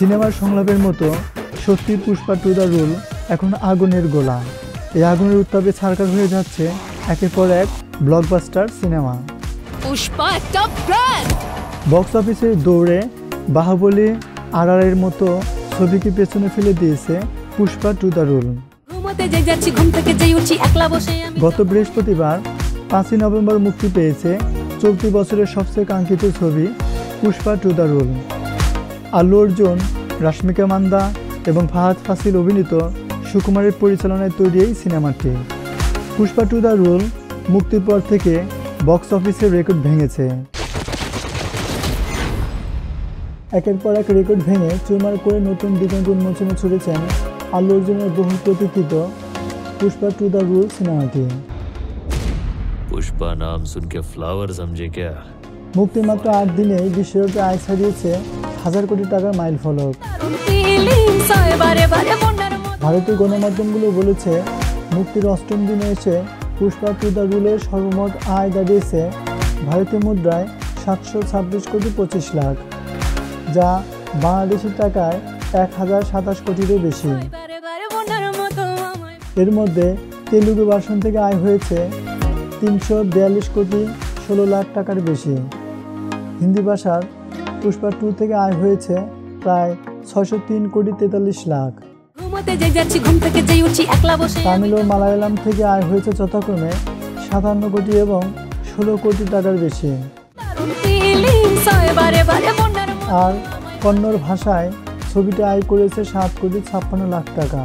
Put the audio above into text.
সিনেমার সংলাপের মতো সত্যি পুষ্পা টু দ্য রুল এখন আগুনের গোলা। এই আগুনের উত্তাপে ছারখার হয়ে যাচ্ছে একের পর এক ব্লকবাস্টার সিনেমা। পুষ্পা একটা ব্র্যান্ড। বক্স অফিসের দৌড়ে বাহুবলী RRR মতো ছবিকে পেছনে ফেলে দিয়েছে পুষ্পা টু দ্য রুল। গত বৃহস্পতিবার 5ই নভেম্বর মুক্তি পেয়েছে চলতি বছরের সবচেয়ে কাঙ্ক্ষিত ছবি Pushpa to the rule. Allu Arjun, Rashmika Manda এবং ফাহাদ ফাসিল অভিনীত সুকুমারের পরিচালনায় তৈরি এই সিনেমাটি। পুষ্পা টু দ্য রুল মুক্তির পর থেকে বক্স অফিসের রেকর্ড ভেঙেছে। একের পর এক রেকর্ড ভেঙে চুরমার করে নতুন দিগন্ত উন্মোচনে ছুড়েছেন আল্লু অর্জুনের বহু প্রতীক্ষিত পুষ্পা টু দ্য রুল সিনেমাটি। পুষ্পা নাম শুনকে ফ্লাওয়ার সমঝে ক্যা? মুক্তির মাত্র 8 দিনেই বিশ্বব্যাপী আয় ছাড়িয়েছে 1000 কোটি টাকার মাইল ফলক। ভারতীয় গণমাধ্যমগুলো বলেছে মুক্তির 8ম দিনে এসে পুষ্পা টু দ্য রুলের সর্বমোট আয় দাঁড়িয়েছে ভারতীয় মুদ্রায় 726 কোটি 25 লাখ, যা বাংলাদেশি টাকায় 1027 কোটিরও বেশি। এর মধ্যে তেলুগু ভার্সন থেকে আয় হয়েছে 342 কোটি 16 লাখ টাকার বেশি। হিন্দি ভাষার পুষ্পা 2 থেকে আয় হয়েছে প্রায় 603 কোটি 43 লাখ। তামিল ও মালায়ালাম থেকে আয় হয়েছে যথাক্রমে 57 কোটি এবং 16 কোটি টাকার বেশি। আর কন্নড় ভাষায় ছবিটি আয় করেছে 7 কোটি 56 লাখ টাকা।